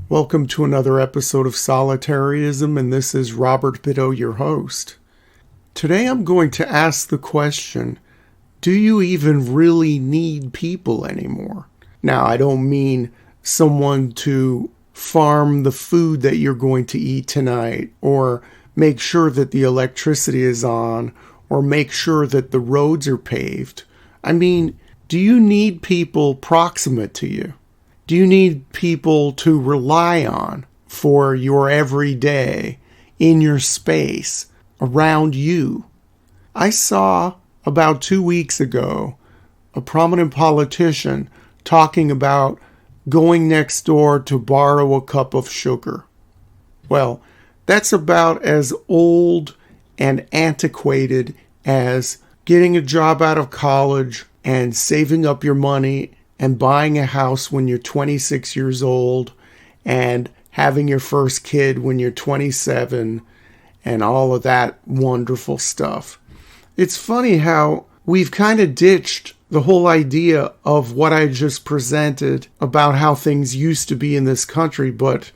Welcome to another episode of Solitaryism, and this is Robert Bitto, your host. Today I'm going to ask the question, do you even really need people anymore? Now, I don't mean someone to farm the food that you're going to eat tonight, or make sure that the electricity is on, or make sure that the roads are paved. I mean, do you need people proximate to you? Do you need people to rely on for your everyday, in your space, around you? I saw about 2 weeks ago a prominent politician talking about going next door to borrow a cup of sugar. Well, that's about as old and antiquated as getting a job out of college and saving up your money and buying a house when you're 26 years old and having your first kid when you're 27 and all of that wonderful stuff. It's funny how we've kind of ditched the whole idea of what I just presented about how things used to be in this country, but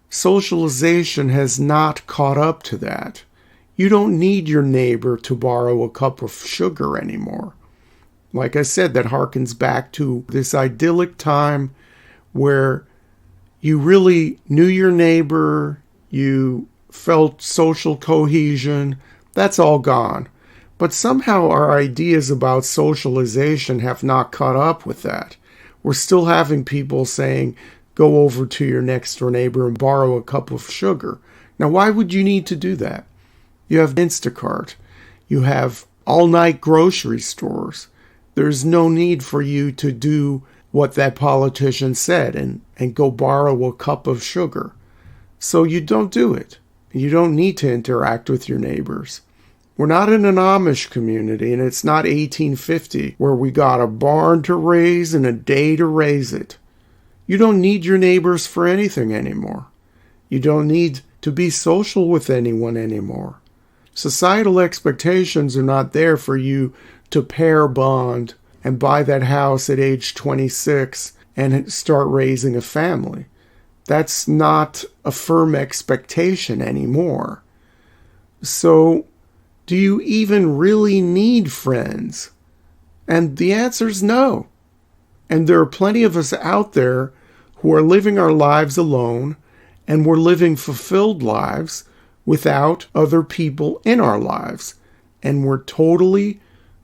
socialization has not caught up to that. You don't need your neighbor to borrow a cup of sugar anymore. Like I said, that harkens back to this idyllic time where you really knew your neighbor, you felt social cohesion. That's all gone. But somehow our ideas about socialization have not caught up with that. We're still having people saying, go over to your next door neighbor and borrow a cup of sugar. Now, why would you need to do that? You have Instacart. You have all-night grocery stores. There's no need for you to do what that politician said and go borrow a cup of sugar. So you don't do it. You don't need to interact with your neighbors. We're not in an Amish community, and it's not 1850 where we got a barn to raise and a day to raise it. You don't need your neighbors for anything anymore. You don't need to be social with anyone anymore. Societal expectations are not there for you to pair bond and buy that house at age 26 and start raising a family. That's not a firm expectation anymore. So, do you even really need friends? And the answer is no. And there are plenty of us out there who are living our lives alone, and we're living fulfilled lives without other people in our lives. And we're totally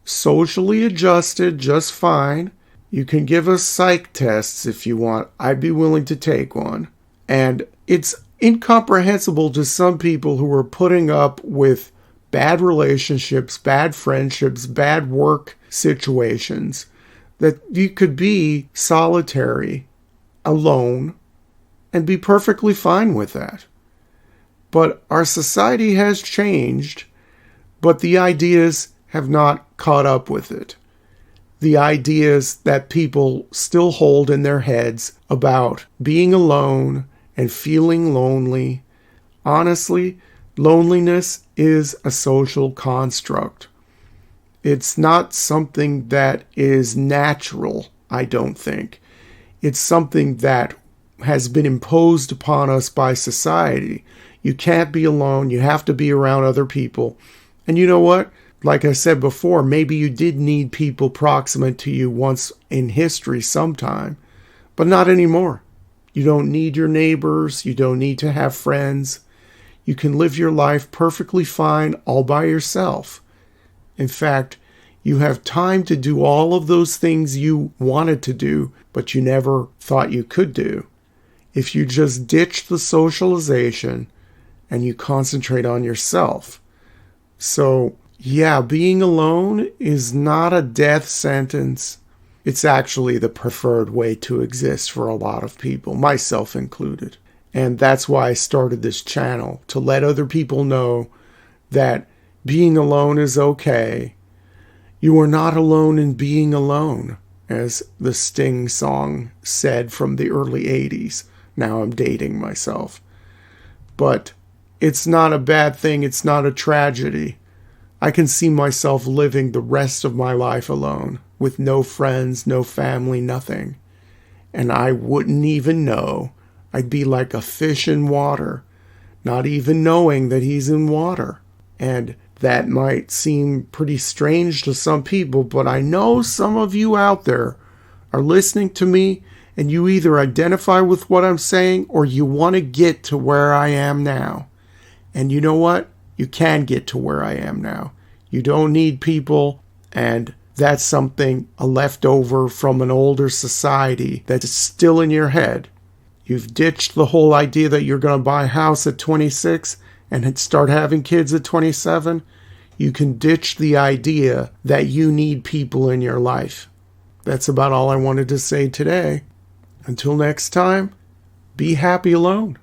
socially adjusted just fine. You can give us psych tests if you want. I'd be willing to take one. And it's incomprehensible to some people who are putting up with bad relationships, bad friendships, bad work situations, that you could be solitary, alone, and be perfectly fine with that. But our society has changed, but the ideas have not caught up with it. The ideas that people still hold in their heads about being alone and feeling lonely. Honestly, loneliness is a social construct. It's not something that is natural, I don't think. It's something that has been imposed upon us by society. You can't be alone. You have to be around other people. And you know what? Like I said before, maybe you did need people proximate to you once in history sometime, but not anymore. You don't need your neighbors. You don't need to have friends. You can live your life perfectly fine all by yourself. In fact, you have time to do all of those things you wanted to do, but you never thought you could do. If you just ditch the socialization and you concentrate on yourself. So, yeah, being alone is not a death sentence. It's actually the preferred way to exist for a lot of people, myself included. And that's why I started this channel, to let other people know that being alone is okay. You are not alone in being alone, as the Sting song said from the early 80s. Now I'm dating myself. But it's not a bad thing. It's not a tragedy. I can see myself living the rest of my life alone, with no friends, no family, nothing. And I wouldn't even know I'd be like a fish in water, not even knowing that he's in water. And that might seem pretty strange to some people, but I know some of you out there are listening to me and you either identify with what I'm saying or you want to get to where I am now. And you know what? You can get to where I am now. You don't need people, and that's something, a leftover from an older society that's still in your head. You've ditched the whole idea that you're going to buy a house at 26 and start having kids at 27. You can ditch the idea that you need people in your life. That's about all I wanted to say today. Until next time, be happy alone.